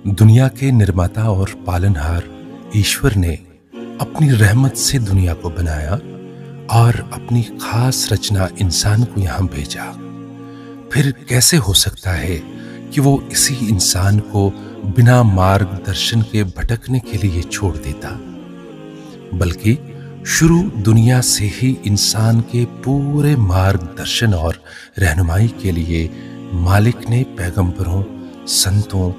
दुनिया के निर्माता और पालनहार ईश्वर ने अपनी रहमत से दुनिया को बनाया और अपनी खास रचना इंसान को यहां भेजा। फिर कैसे हो सकता है कि वो इसी इंसान को बिना मार्गदर्शन के भटकने के लिए छोड़ देता? बल्कि शुरू दुनिया से ही इंसान के पूरे मार्गदर्शन और रहनुमाई के लिए मालिक ने पैगंबरों, संतों,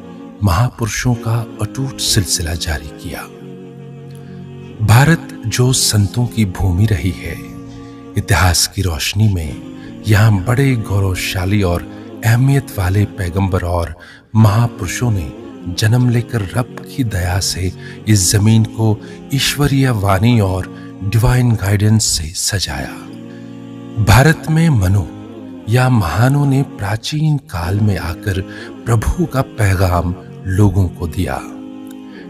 महापुरुषों का अटूट सिलसिला जारी किया। भारत जो संतों की भूमि रही है, इतिहास की रोशनी में यहाँ बड़े गौरवशाली और अहमियत वाले पैगंबर और महापुरुषों ने जन्म लेकर रब की दया से इस जमीन को ईश्वरीय वाणी और डिवाइन गाइडेंस से सजाया। भारत में मनु या महानों ने प्राचीन काल में आकर प्रभु का पैगाम लोगों को दिया।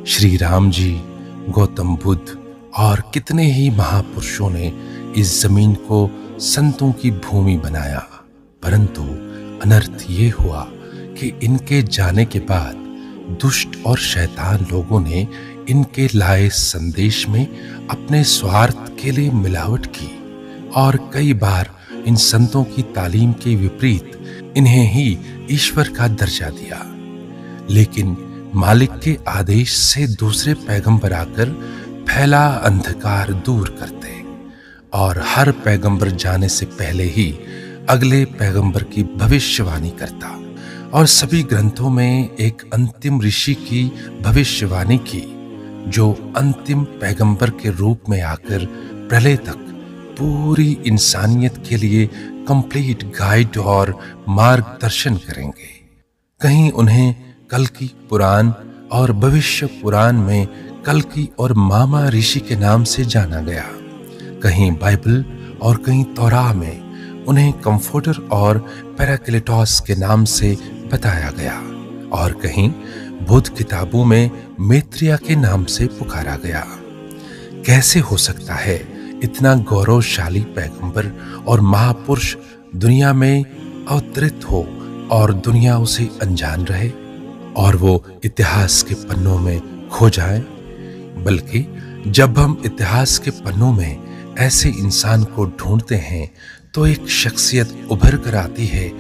श्री राम जी, गौतम बुद्ध और कितने ही महापुरुषों ने इस जमीन को संतों की भूमि बनाया। परंतु अनर्थ ये हुआ कि इनके जाने के बाद दुष्ट और शैतान लोगों ने इनके लाए संदेश में अपने स्वार्थ के लिए मिलावट की और कई बार इन संतों की तालीम के विपरीत इन्हें ही ईश्वर का दर्जा दिया। लेकिन मालिक के आदेश से दूसरे पैगंबर आकर फैला अंधकार दूर करते और हर पैगंबर जाने से पहले ही अगले पैगंबर की भविष्यवाणी करता और सभी ग्रंथों में एक अंतिम ऋषि की भविष्यवाणी की, जो अंतिम पैगंबर के रूप में आकर प्रलय तक पूरी इंसानियत के लिए कंप्लीट गाइड और मार्गदर्शन करेंगे। कहीं उन्हें कल्कि पुराण और भविष्य पुराण में कल्कि और मामा ऋषि के नाम से जाना गया, कहीं बाइबल और कहीं तौराह में उन्हें कंफर्टर और पैराक्लेटोस के नाम से बताया गया और कहीं बुद्ध किताबों में मैत्रेय के नाम से पुकारा गया। कैसे हो सकता है इतना गौरवशाली पैगंबर और महापुरुष दुनिया में अवतरित हो और दुनिया उसे अनजान रहे और वो इतिहास के पन्नों में खो जाए? बल्कि जब हम इतिहास के पन्नों में ऐसे इंसान को ढूंढते हैं तो एक शख्सियत उभर कर आती है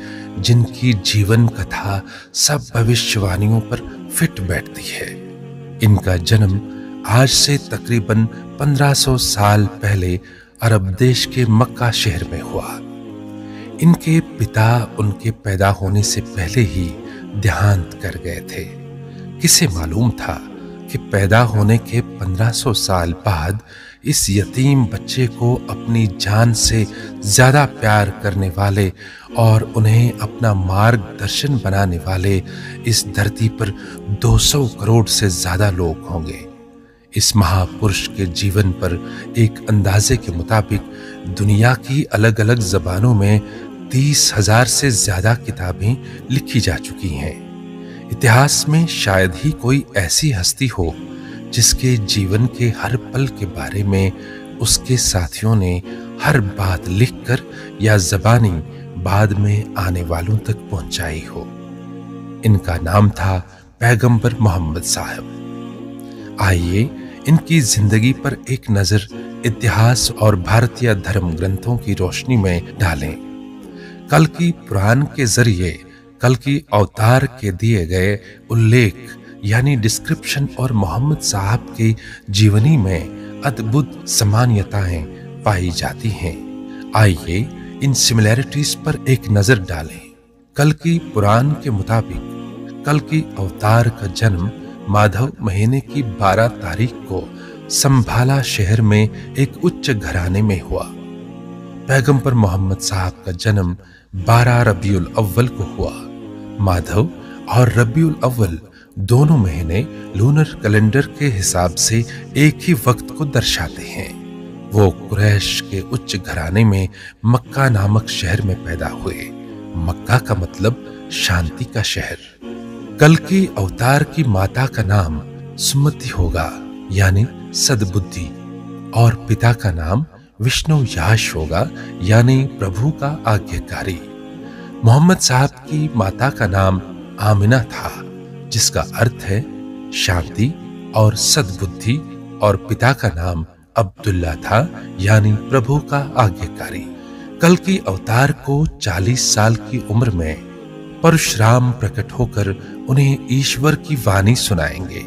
जिनकी जीवन कथा सब भविष्यवाणियों पर फिट बैठती है। इनका जन्म आज से तकरीबन 1500 साल पहले अरब देश के मक्का शहर में हुआ। इनके पिता उनके पैदा होने से पहले ही देहांत कर गए थे। किसे मालूम था कि पैदा होने के 1500 साल बाद इस यतीम बच्चे को अपनी जान से ज्यादा प्यार करने वाले और उन्हें अपना मार्गदर्शन बनाने वाले इस धरती पर 200 करोड़ से ज्यादा लोग होंगे। इस महापुरुष के जीवन पर एक अंदाजे के मुताबिक दुनिया की अलग अलग जबानों में 30,000 से ज्यादा किताबें लिखी जा चुकी हैं। इतिहास में शायद ही कोई ऐसी हस्ती हो जिसके जीवन के हर पल के बारे में उसके साथियों ने हर बात लिखकर या जबानी बाद में आने वालों तक पहुंचाई हो। इनका नाम था पैगंबर मोहम्मद साहब। आइए इनकी जिंदगी पर एक नजर इतिहास और भारतीय धर्म ग्रंथों की रोशनी में डालें। कल्कि पुराण के जरिए कल्कि अवतार के दिए गए उल्लेख यानी डिस्क्रिप्शन और मोहम्मद साहब की जीवनी में अद्भुत समानताएं पाई जाती हैं। आइए इन सिमिलैरिटीज पर एक नजर डालें। कल्कि पुराण के मुताबिक कल्कि अवतार का जन्म माधव महीने की 12 तारीख को संभाला शहर में एक उच्च घराने में हुआ। पैगंबर मोहम्मद साहब का जन्म 12 रबीउल अव्वल को हुआ। माधव और रबीउल अव्वल दोनों महीने लूनर कैलेंडर के हिसाब से एक ही वक्त को दर्शाते हैं। वो कुरैश के उच्च घराने में मक्का नामक शहर में पैदा हुए। मक्का का मतलब शांति का शहर। कल्कि अवतार की माता का नाम सुमति होगा यानी सद्बुद्धि और पिता का नाम विष्णु याश होगा यानी प्रभु का आज्ञाकारी। मोहम्मद साहब की माता का नाम आमिना था जिसका अर्थ है शांति और सद्बुद्धि, और पिता का नाम अब्दुल्ला था, यानी प्रभु का आज्ञाकारी। कल्कि अवतार को 40 साल की उम्र में परशुराम प्रकट होकर उन्हें ईश्वर की वाणी सुनाएंगे।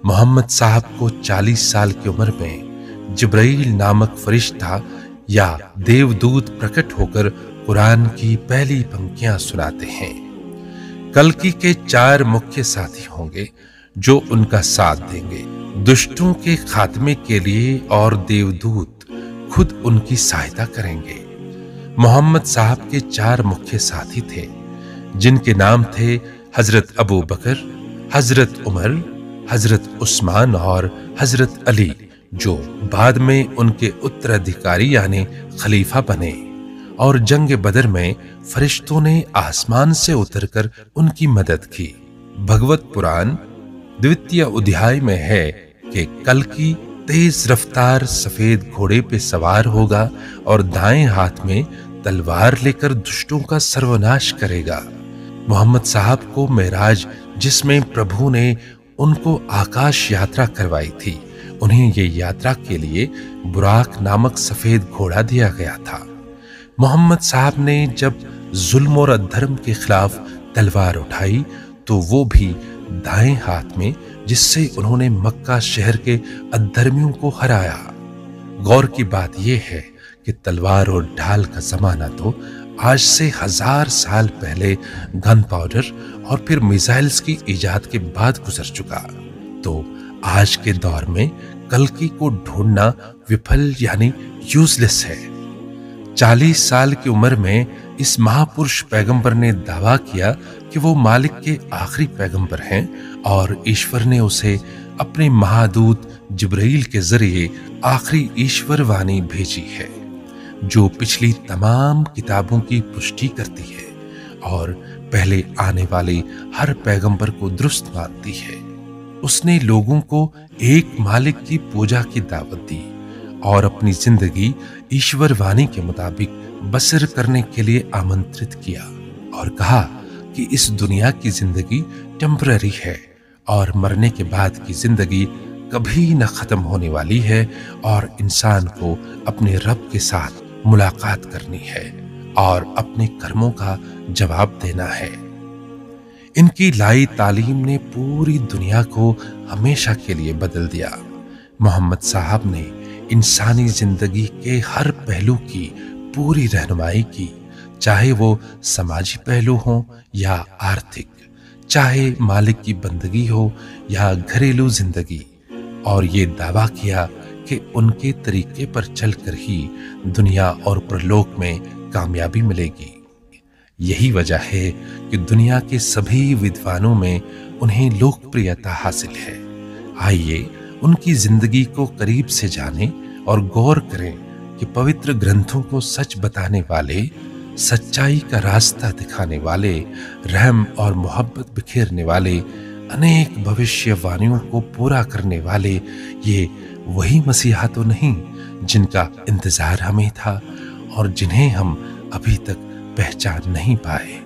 मोहम्मद साहब को 40 साल की उम्र में जिब्राइल नामक फरिश्ता या देवदूत प्रकट होकर कुरान की पहली पंक्तियां सुनाते हैं। कल्कि के 4 मुख्य साथी होंगे जो उनका साथ देंगे दुष्टों के खात्मे के लिए, और देवदूत खुद उनकी सहायता करेंगे। मोहम्मद साहब के 4 मुख्य साथी थे, जिनके नाम थे हजरत अबू बकर, हजरत उमर, हजरत उस्मान और हजरत अली, जो बाद में उनके उत्तराधिकारी यानी खलीफा बने। और जंग बदर में फरिश्तों ने आसमान से उतरकर उनकी मदद की। भगवत पुराण द्वितीय अध्याय में है कि कल्कि तेज रफ्तार सफेद घोड़े पे सवार होगा और दाएं हाथ में तलवार लेकर दुष्टों का सर्वनाश करेगा। मोहम्मद साहब को मेराज, जिसमें प्रभु ने उनको आकाश यात्रा करवाई थी, उन्हें ये यात्रा के लिए बुराक नामक सफेद घोड़ा दिया गया था। मोहम्मद साहब ने जब जुल्म और अधर्म के खिलाफ तलवार उठाई तो वो भी दाएं हाथ में, जिससे उन्होंने मक्का शहर के अधर्मियों को हराया। गौर की बात यह है कि तलवार और ढाल का जमाना तो आज से 1000 साल पहले गन पाउडर और फिर मिसाइल्स की इजाद के बाद गुजर चुका। तो आज के दौर में कल्कि को ढूंढना विफल यानी यूजलेस है। 40 साल की उम्र में इस महापुरुष पैगंबर ने दावा किया कि वो मालिक के आखिरी पैगंबर हैं, और ईश्वर ने उसे अपने महादूत जिब्राइल के जरिए आखिरी ईश्वर वाणी भेजी है, जो पिछली तमाम किताबों की पुष्टि करती है और पहले आने वाले हर पैगंबर को दुरुस्त मानती है। उसने लोगों को एक मालिक की पूजा की दावत दी और अपनी जिंदगी ईश्वर वाणी के मुताबिक बसर करने के लिए आमंत्रित किया, और कहा कि इस दुनिया की जिंदगी टेम्पररी है और मरने के बाद की जिंदगी कभी न खत्म होने वाली है, और इंसान को अपने रब के साथ मुलाकात करनी है और अपने कर्मों का जवाब देना है। इनकी लाई तालीम ने पूरी दुनिया को हमेशा के लिए बदल दिया। मोहम्मद साहब ने इंसानी जिंदगी के हर पहलू की पूरी रहनुमाई की, चाहे वो समाजी पहलू हो या आर्थिक, चाहे मालिक की बंदगी हो या घरेलू जिंदगी, और ये दावा किया कि उनके तरीके पर चलकर ही दुनिया और परलोक में कामयाबी मिलेगी। यही वजह है कि दुनिया के सभी विद्वानों में उन्हें लोकप्रियता हासिल है। आइए उनकी जिंदगी को करीब से जानें और गौर करें कि पवित्र ग्रंथों को सच बताने वाले, सच्चाई का रास्ता दिखाने वाले, रहम और मोहब्बत बिखेरने वाले, अनेक भविष्यवाणियों को पूरा करने वाले ये वही मसीहा तो नहीं जिनका इंतजार हमें था और जिन्हें हम अभी तक पहचान नहीं पाए।